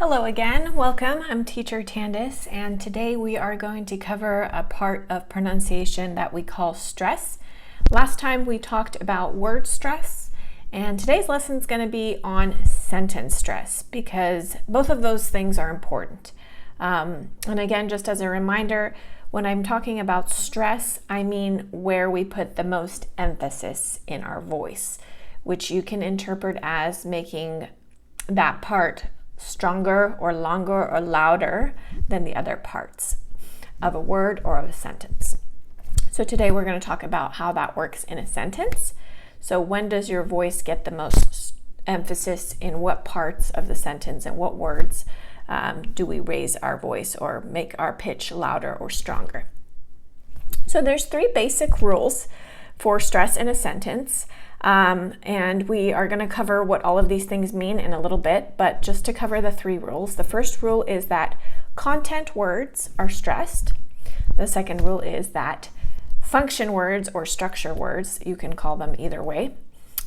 Hello again, welcome. I'm Teacher Tandis, and today we are going to cover a part of pronunciation that we call stress. Last time we talked about word stress, and today's lesson is going to be on sentence stress because both of those things are important. And again, just as a reminder, when I'm talking about stress, I mean where we put the most emphasis in our voice, which you can interpret as making that part stronger or longer or louder than the other parts of a word or of a sentence. So today we're going to talk about how that works in a sentence. So when does your voice get the most emphasis in what parts of the sentence and what words do we raise our voice or make our pitch louder or stronger? So there's three basic rules for stress in a sentence. And we are going to cover what all of these things mean in a little bit, but just to cover the three rules. The first rule is that content words are stressed. The second rule is that function words or structure words, you can call them either way,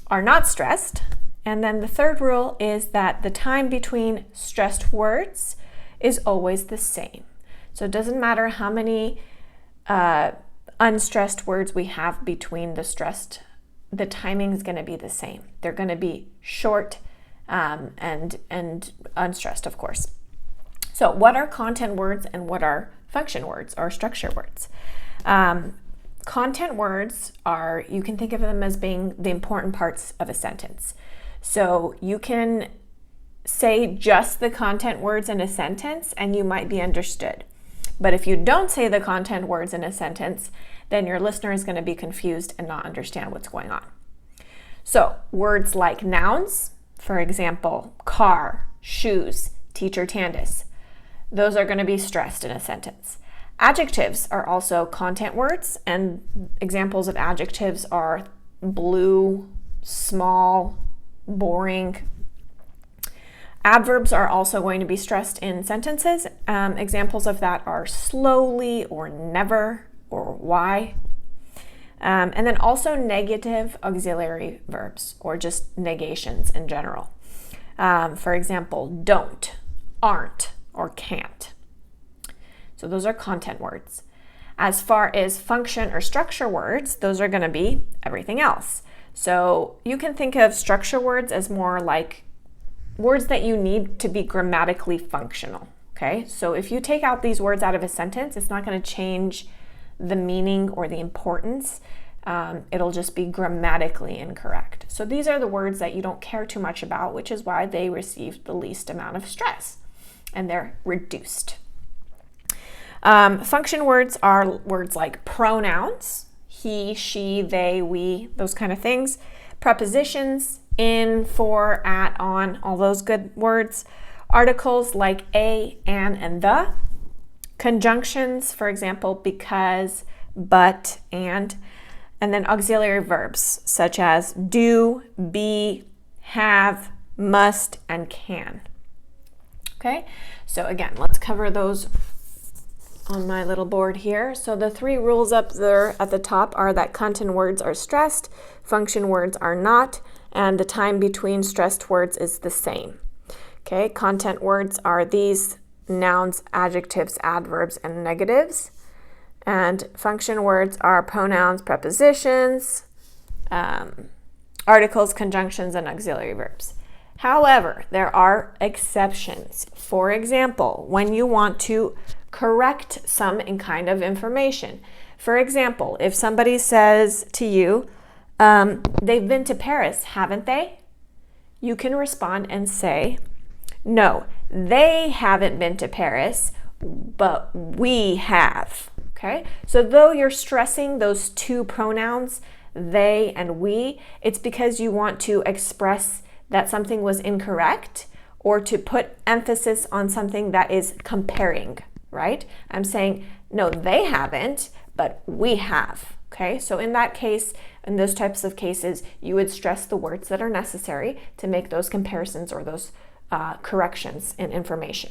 are not stressed. And then the third rule is that the time between stressed words is always the same. So it doesn't matter how many unstressed words we have between the timing is going to be the same. They're going to be short and unstressed, of course. So what are content words and what are function words or structure words? Content words are, you can think of them as being the important parts of a sentence. So you can say just the content words in a sentence and you might be understood. But if you don't say the content words in a sentence, then your listener is going to be confused and not understand what's going on. So words like nouns, for example, car, shoes, teacher Tandis, those are going to be stressed in a sentence. Adjectives are also content words, and examples of adjectives are blue, small, boring. Adverbs are also going to be stressed in sentences. Examples of that are slowly or never or why. And then also negative auxiliary verbs or just negations in general. For example, don't, aren't, or can't. So those are content words. As far as function or structure words, those are going to be everything else. So you can think of structure words as more like words that you need to be grammatically functional, okay? So if you take out these words out of a sentence, it's not going to change the meaning or the importance. It'll just be grammatically incorrect. So these are the words that you don't care too much about, which is why they receive the least amount of stress, and they're reduced. Function words are words like pronouns, he, she, they, we, those kind of things. Prepositions, in, for, at, on, all those good words. Articles like a, an, and the. Conjunctions, for example, because, but, and then auxiliary verbs such as do, be, have, must, and can. Okay, so again, let's cover those on my little board here. So the three rules up there at the top are that content words are stressed, function words are not, and the time between stressed words is the same. Okay, content words are these: nouns, adjectives, adverbs, and negatives. And function words are pronouns, prepositions, articles, conjunctions, and auxiliary verbs. However, there are exceptions. For example, when you want to correct some kind of information. For example, if somebody says to you, they've been to Paris, haven't they? You can respond and say, no, they haven't been to Paris, but we have. Okay? So though you're stressing those two pronouns, they and we, it's because you want to express that something was incorrect or to put emphasis on something that is comparing, right? I'm saying, no, they haven't, but we have. Okay? So in that case, in those types of cases, you would stress the words that are necessary to make those comparisons or those corrections in information.